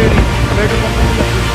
Lady petrol pump में लगी।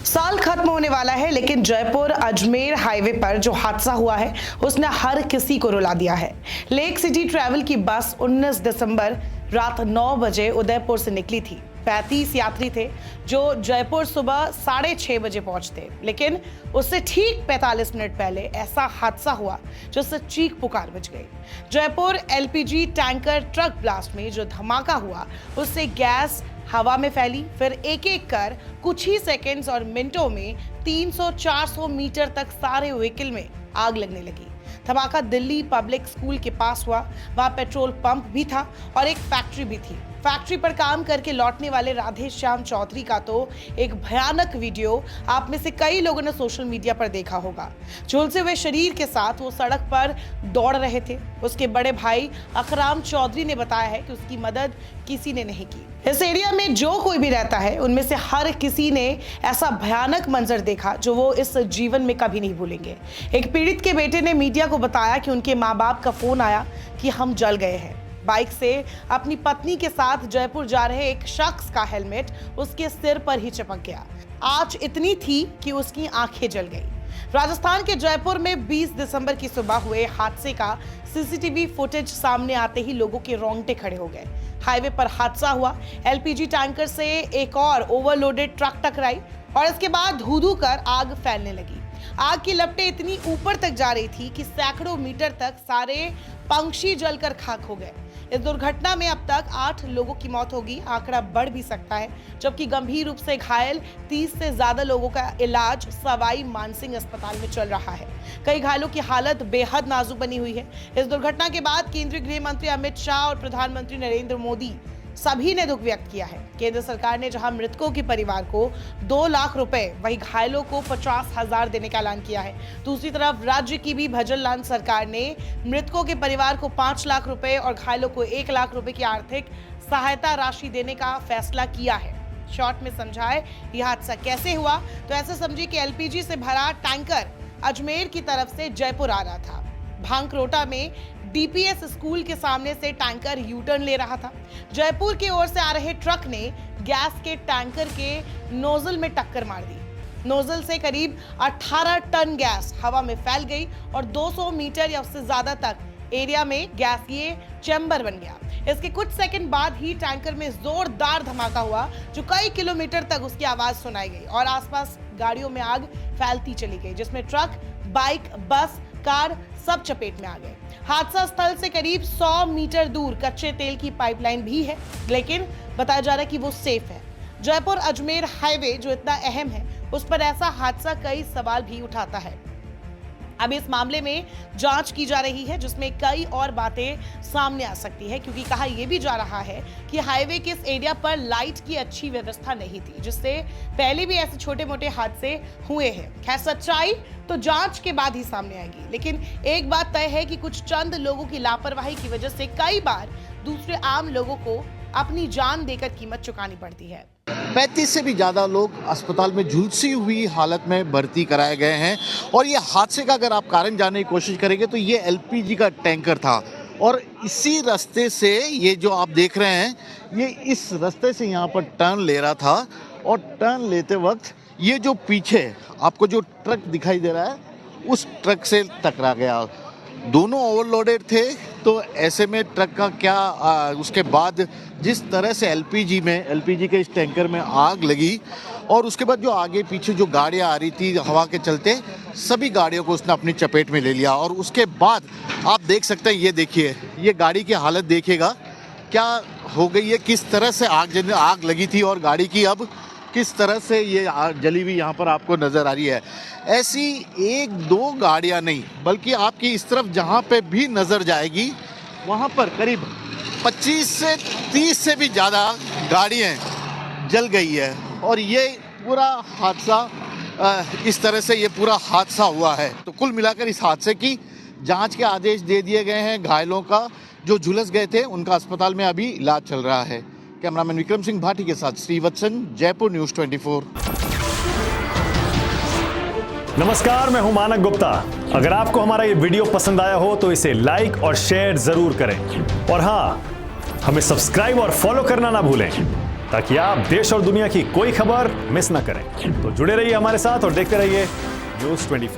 साल खत्म होने वाला है, लेकिन जयपुर अजमेर हाईवे पर जो हादसा हुआ है उसने हर किसी को रुला दिया है। लेक सिटी ट्रैवल की बस 19 दिसंबर रात 9 बजे उदयपुर से निकली थी। 35 यात्री थे जो जयपुर सुबह 6:30 बजे पहुंचते, लेकिन उससे ठीक 45 मिनट पहले ऐसा हादसा हुआ जिससे चीख पुकार मच गई। Jaipur LPG tanker truck blast में जो धमाका हुआ उससे गैस हवा में फैली, फिर एक एक कर कुछ ही सेकंड्स और मिनटों में 300-400 मीटर तक सारे व्हीकल में आग लगने लगी। धमाका दिल्ली पब्लिक स्कूल के पास हुआ। वहां पेट्रोल पंप भी था और एक फैक्ट्री भी थी। फैक्ट्री पर काम करके लौटने वाले राधे श्याम चौधरी का तो एक भयानक वीडियो आप में से कई लोगों ने सोशल मीडिया पर देखा होगा। झुलसे हुए शरीर के साथ वो सड़क पर दौड़ रहे थे। उसके बड़े भाई अकराम चौधरी ने बताया है कि उसकी मदद किसी ने नहीं की। इस एरिया में जो कोई भी रहता है उनमें से हर किसी ने ऐसा भयानक मंजर देखा जो वो इस जीवन में कभी नहीं भूलेंगे। एक पीड़ित के बेटे ने मीडिया को बताया कि उनके माँ बाप का फोन आया कि हम जल गए हैं। बाइक से अपनी पत्नी के साथ जयपुर जा रहे एक शख्स का हेलमेट उसके सिर पर ही चिपक गया। आंच इतनी थी कि उसकी आंखें जल गई। राजस्थान के जयपुर में 20 दिसंबर की सुबह हुए हादसे का सीसीटीवी फुटेज सामने आते ही लोगों के रोंगटे खड़े हो गए। हाईवे पर हादसा हुआ। एलपीजी टैंकर से एक और ओवरलोडेड ट्रक टकराई और इसके बाद धू-धू कर आग फैलने लगी। आग की लपटें इतनी ऊपर तक जा रही थी कि सैकड़ों मीटर तक सारे पंछी जलकर खाक हो गए। इस दुर्घटना में अब तक 8 लोगों की मौत होगी। आंकड़ा बढ़ भी सकता है, जबकि गंभीर रूप से घायल 30 से ज्यादा लोगों का इलाज सवाई मानसिंह अस्पताल में चल रहा है। कई घायलों की हालत बेहद नाजुक बनी हुई है। इस दुर्घटना के बाद केंद्रीय गृह मंत्री अमित शाह और प्रधानमंत्री नरेंद्र मोदी सभी ने दुख व्यक्त किया है। केंद्र सरकार ने जहां मृतकों के परिवार को 2 लाख रुपए, वहीं घायलों को 50,000 देने का ऐलान किया है। दूसरी तरफ राज्य की भी भजन लाल सरकार ने मृतकों के परिवार को 5 लाख रुपए और घायलों को 1 लाख रुपए की आर्थिक सहायता राशि देने का फैसला किया है। शॉर्ट में समझाए यह हादसा कैसे हुआ, तो ऐसे समझिए कि एलपीजी से भरा टैंकर अजमेर की तरफ से जयपुर आ रहा था। भांकरोटा में डीपीएस स्कूल के सामने से टैंकर यू टर्न ले रहा था। जयपुर की ओर से आ रहे ट्रक ने गैस के टैंकर के नोजल में टक्कर मार दी। नोजल से करीब 18 टन गैस हवा में फैल गई और 200 मीटर या उससे ज्यादा तक एरिया में गैसीय चैम्बर बन गया। इसके कुछ सेकंड बाद ही टैंकर में जोरदार धमाका हुआ, जो कई किलोमीटर तक उसकी आवाज सुनाई गई और आसपास गाड़ियों में आग फैलती चली गई, जिसमें ट्रक, बाइक, बस, कार सब चपेट में आ गए। हादसा स्थल से करीब 100 मीटर दूर कच्चे तेल की पाइपलाइन भी है, लेकिन बताया जा रहा है कि वो सेफ है। जयपुर अजमेर हाईवे जो इतना अहम है, उस पर ऐसा हादसा कई सवाल भी उठाता है। अब इस मामले में जांच की जा रही है, जिसमें कई और बातें सामने आ सकती है, क्योंकि कहा यह भी जा रहा है कि हाईवे के इस एरिया पर लाइट की अच्छी व्यवस्था नहीं थी, जिससे पहले भी ऐसे छोटे मोटे हादसे हुए हैं। खैर, सच्चाई तो जांच के बाद ही सामने आएगी, लेकिन एक बात तय है कि कुछ चंद लोगों की लापरवाही की वजह से कई बार दूसरे आम लोगों को अपनी जान देकर कीमत चुकानी पड़ती है। 35 से भी ज़्यादा लोग अस्पताल में झुलसी हुई हालत में भर्ती कराए गए हैं। और ये हादसे का अगर आप कारण जानने की कोशिश करेंगे तो ये एलपीजी का टैंकर था और इसी रास्ते से ये जो आप देख रहे हैं, ये इस रास्ते से यहाँ पर टर्न ले रहा था और टर्न लेते वक्त ये जो पीछे आपको जो ट्रक दिखाई दे रहा है, उस ट्रक से टकरा गया। दोनों ओवरलोडेड थे, तो ऐसे में ट्रक का क्या उसके बाद जिस तरह से एलपीजी के इस टैंकर में आग लगी और उसके बाद जो आगे पीछे जो गाड़ियां आ रही थी हवा के चलते, सभी गाड़ियों को उसने अपनी चपेट में ले लिया। और उसके बाद आप देख सकते हैं, ये देखिए, ये गाड़ी की हालत देखिएगा क्या हो गई है, किस तरह से आग लगी थी और गाड़ी की अब किस तरह से ये जली हुई यहाँ पर आपको नज़र आ रही है। ऐसी 1-2 गाड़ियाँ नहीं, बल्कि आपकी इस तरफ जहाँ पे भी नज़र जाएगी वहाँ पर करीब 25 से 30 से भी ज़्यादा गाड़ियाँ जल गई है। और ये पूरा हादसा इस तरह से ये पूरा हादसा हुआ है। तो कुल मिलाकर इस हादसे की जांच के आदेश दे दिए गए हैं। घायलों का जो झुलस गए थे उनका अस्पताल में अभी इलाज चल रहा है। कैमरामैन विक्रम सिंह भाटी के साथ श्रीवत्सन, जयपुर न्यूज़ 24। नमस्कार, मैं हूं मानक गुप्ता। अगर आपको हमारा ये वीडियो पसंद आया हो तो इसे लाइक और शेयर जरूर करें और हाँ, हमें सब्सक्राइब और फॉलो करना ना भूलें ताकि आप देश और दुनिया की कोई खबर मिस ना करें। तो जुड़े रहिए हमारे साथ और देखते रहिए News 24।